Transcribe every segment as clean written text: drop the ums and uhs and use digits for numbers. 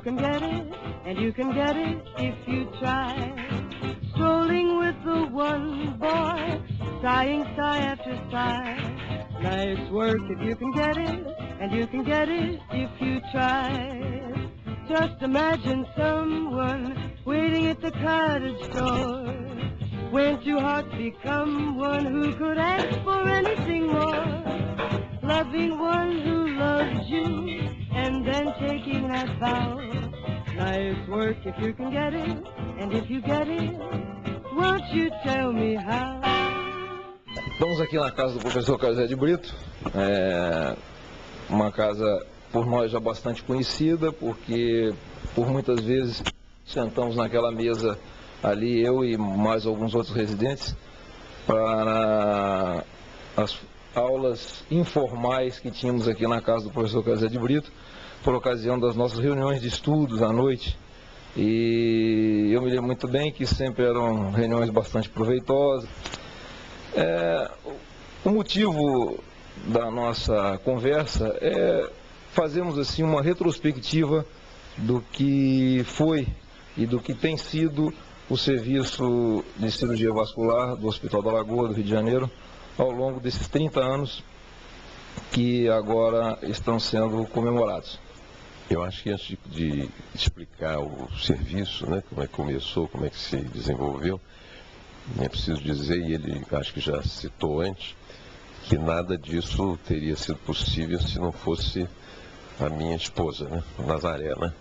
can get it, and you can get it if you try. Strolling with the one boy, sighing sigh after sigh. Nice work if you can get it, and you can get it if you try. Just imagine someone waiting at the cottage door, when two hearts become one, who could ask for anything more? Loving one who loves you, and then taking that vow. Nice work if you can get it, and if you get it, won't you tell me how? Estamos aqui na casa do professor Carlos Zé de Brito, uma casa por nós já bastante conhecida, porque por muitas vezes sentamos naquela mesa ali, eu e mais alguns outros residentes, para as aulas informais que tínhamos aqui na casa do professor Carlos Zé de Brito, por ocasião das nossas reuniões de estudos à noite. E eu me lembro muito bem que sempre eram reuniões bastante proveitosas. O motivo da nossa conversa é fazermos assim uma retrospectiva do que foi e do que tem sido o serviço de cirurgia vascular do Hospital da Lagoa, do Rio de Janeiro, ao longo desses 30 anos que agora estão sendo comemorados. Eu acho que antes de explicar o serviço, né, como é que começou, como é que se desenvolveu, é preciso dizer, e ele acho que já citou antes, que nada disso teria sido possível se não fosse a minha esposa, né, Nazaré, né?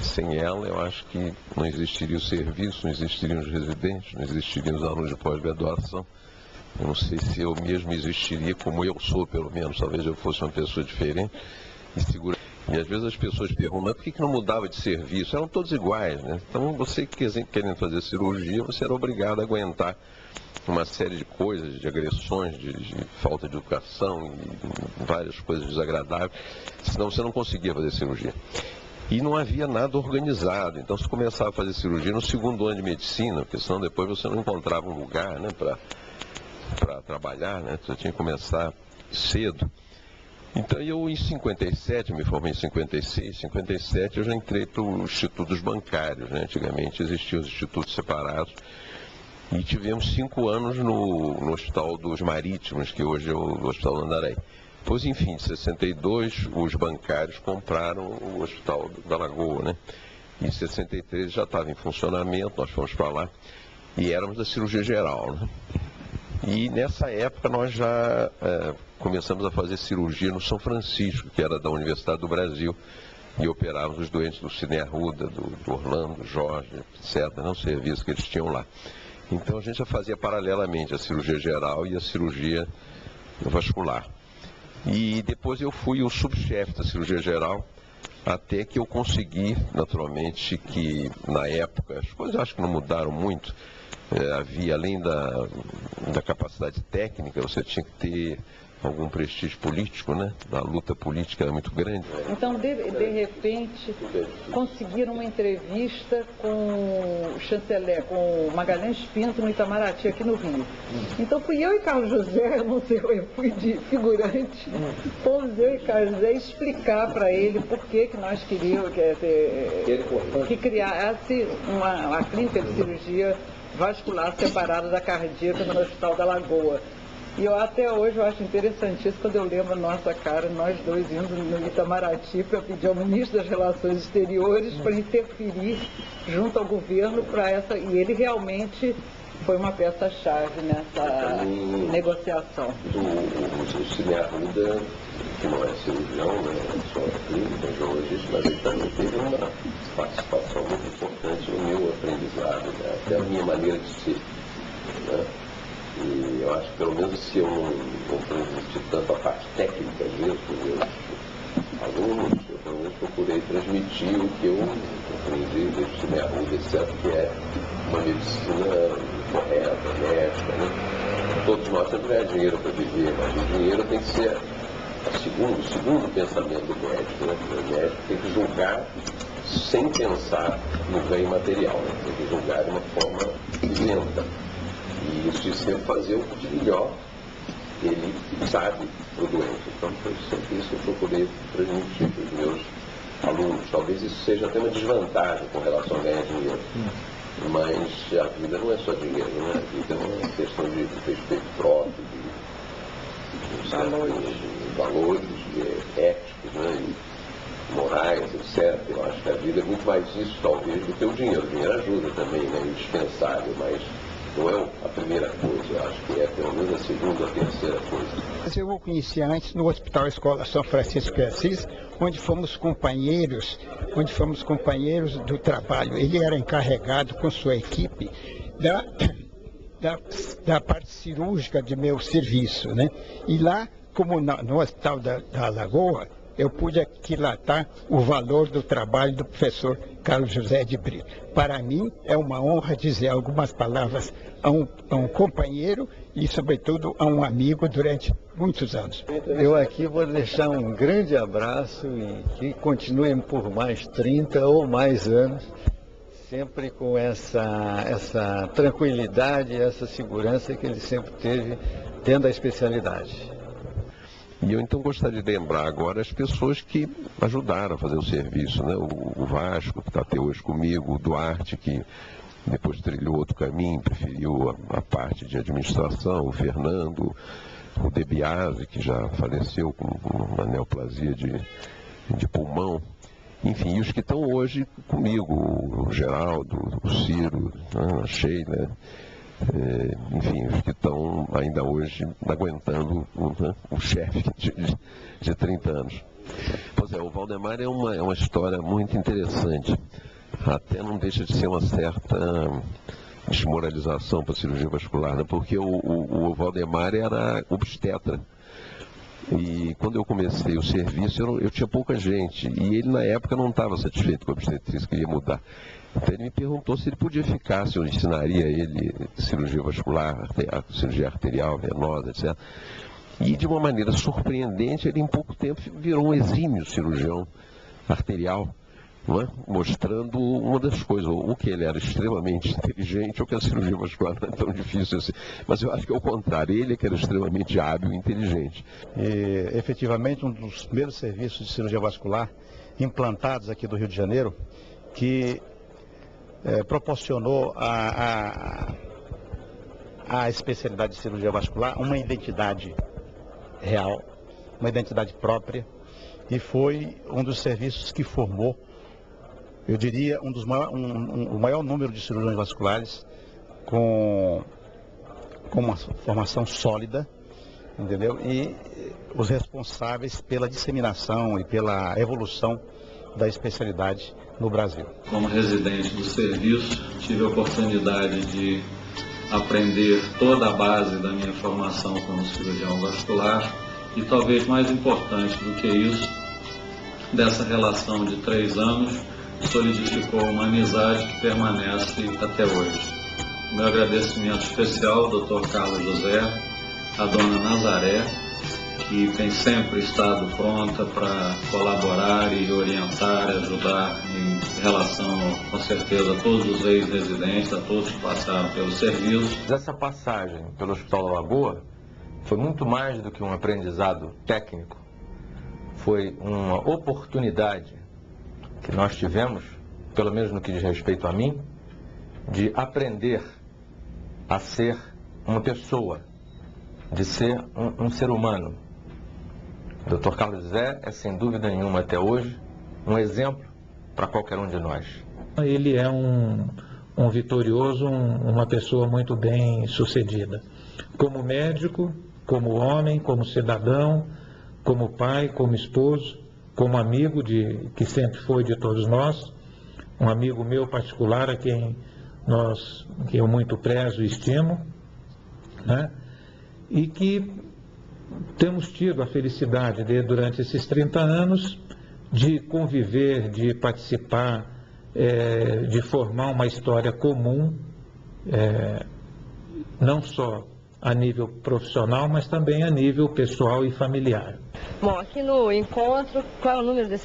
Sem ela, eu acho que não existiria o serviço, não existiriam os residentes, não existiriam os alunos de pós-graduação. Eu não sei se eu mesmo existiria como eu sou, pelo menos. Talvez eu fosse uma pessoa diferente e segura. E às vezes as pessoas perguntam, mas por que não mudava de serviço? Eram todos iguais, né? Então, você querendo fazer cirurgia, você era obrigado a aguentar uma série de coisas, de agressões, de falta de educação e várias coisas desagradáveis, senão você não conseguia fazer cirurgia. E não havia nada organizado, então você começava a fazer cirurgia no segundo ano de medicina, porque senão depois você não encontrava um lugar, né, para trabalhar, né? Você tinha que começar cedo. Então eu em 57, me formei em 56, 57 eu já entrei para os institutos bancários, né? Antigamente existiam os institutos separados. E tivemos 5 anos no Hospital dos Marítimos, que hoje é o Hospital Andaraí. Pois, enfim, em 62, os bancários compraram o Hospital da Lagoa, né? Em 63 já estava em funcionamento, nós fomos para lá e éramos da cirurgia geral, né? E nessa época nós já começamos a fazer cirurgia no São Francisco, que era da Universidade do Brasil, e operávamos os doentes do Cine Arruda, do Orlando, Jorge, etc., né? O serviço que eles tinham lá. Então a gente já fazia paralelamente a cirurgia geral e a cirurgia vascular. E depois eu fui o subchefe da cirurgia geral, até que eu consegui, naturalmente, que na época, as coisas acho que não mudaram muito, havia além da capacidade técnica, você tinha que ter algum prestígio político, né? A luta política era muito grande. Então, de repente, conseguiram uma entrevista com o chanceler, com o Magalhães Pinto, no Itamaraty, aqui no Rio. Então, fui eu e Carlos José, não sei, eu fui de figurante, fomos eu e Carlos José explicar para ele por que nós queríamos que criasse uma clínica de cirurgia vascular separada da cardíaca no Hospital da Lagoa. E eu até hoje eu acho interessantíssimo quando eu lembro a nossa cara, nós dois indo no Itamaraty para pedir ao ministro das Relações Exteriores para interferir junto ao governo para essa. E ele realmente foi uma peça-chave nessa negociação. O Cine Arruda, que não é cirurgião, né, é só clínico, geologista, mas ele também teve uma participação muito importante no meu aprendizado, né, até a minha maneira de ser, né? E eu acho que pelo menos se eu não transmitir tanto a parte técnica mesmo para os meus alunos, eu pelo menos procurei transmitir o que eu aprendi desde o Cine Arruda, etc., que é uma medicina correta, médica, né? Todos nós temos que ganhar dinheiro para viver, mas o dinheiro tem que ser o segundo pensamento do médico, né? O médico tem que julgar sem pensar no ganho material, né? Tem que julgar de uma forma isenta. E isso de sempre fazer o que de melhor ele sabe para o doente. Então foi sempre isso que eu procurei transmitir para os meus alunos. Talvez isso seja até uma desvantagem com relação a ganhar dinheiro. Mas a vida não é só dinheiro, né? A vida é uma questão de respeito próprio, de valores éticos, né? E morais, etc. Eu acho que a vida é muito mais isso, talvez, do que o dinheiro. O dinheiro ajuda também, né? É indispensável, mas não é a primeira coisa. Eu acho que é pelo menos a segunda, a terceira coisa. Eu o conheci antes no Hospital Escola São Francisco de Assis, onde fomos companheiros do trabalho. Ele era encarregado com sua equipe da parte cirúrgica de meu serviço, né? E lá, como no Hospital da Lagoa, eu pude aquilatar o valor do trabalho do professor Carlos José de Brito. Para mim, é uma honra dizer algumas palavras a um companheiro e, sobretudo, a um amigo durante muitos anos. Eu aqui vou deixar um grande abraço e que continuem por mais 30 ou mais anos, sempre com essa tranquilidade, essa segurança que ele sempre teve dentro da especialidade. E eu então gostaria de lembrar agora as pessoas que ajudaram a fazer o serviço, né? O Vasco, que está até hoje comigo, o Duarte, que depois trilhou outro caminho, preferiu a parte de administração, o Fernando, o De Biase, que já faleceu com uma neoplasia de pulmão. Enfim, e os que estão hoje comigo, o Geraldo, o Ciro, a Sheila, enfim, os que estão ainda hoje aguentando o chefe de 30 anos. Pois é, o Valdemar é uma história muito interessante. Até não deixa de ser uma certa desmoralização para a cirurgia vascular, né? Porque o Valdemar era obstetra. E quando eu comecei o serviço, eu tinha pouca gente. E ele, na época, não estava satisfeito com a obstetrícia, queria mudar. Então ele me perguntou se ele podia ficar, se eu ensinaria ele cirurgia vascular, cirurgia arterial, venosa, etc. E de uma maneira surpreendente, ele em pouco tempo virou um exímio cirurgião arterial, não é? Mostrando uma das coisas, ou que ele era extremamente inteligente, ou que a cirurgia vascular não é tão difícil assim. Mas eu acho que é o contrário, ele é que era extremamente hábil e inteligente. E, efetivamente, um dos primeiros serviços de cirurgia vascular implantados aqui do Rio de Janeiro, que proporcionou à especialidade de cirurgia vascular uma identidade real, uma identidade própria, e foi um dos serviços que formou, eu diria, o maior número de cirurgiões vasculares com uma formação sólida, entendeu? E os responsáveis pela disseminação e pela evolução da especialidade no Brasil. Como residente do serviço, tive a oportunidade de aprender toda a base da minha formação como cirurgião vascular e, talvez mais importante do que isso, dessa relação de 3 anos, solidificou uma amizade que permanece até hoje. Meu agradecimento especial ao Dr. Carlos José, à Dona Nazaré, que tem sempre estado pronta para colaborar e orientar, ajudar em relação, com certeza, a todos os ex-residentes, a todos que passaram pelo serviço. Essa passagem pelo Hospital da Lagoa foi muito mais do que um aprendizado técnico, foi uma oportunidade que nós tivemos, pelo menos no que diz respeito a mim, de aprender a ser uma pessoa, de ser um ser humano. O Dr. Carlos José é, sem dúvida nenhuma, até hoje, um exemplo para qualquer um de nós. Ele é um vitorioso, uma pessoa muito bem sucedida. Como médico, como homem, como cidadão, como pai, como esposo, como amigo que sempre foi de todos nós, um amigo meu particular a quem eu muito prezo e estimo, né? E que temos tido a felicidade de, durante esses 30 anos, de conviver, de participar, de formar uma história comum, não só a nível profissional, mas também a nível pessoal e familiar. Bom, aqui no encontro, qual é o número desse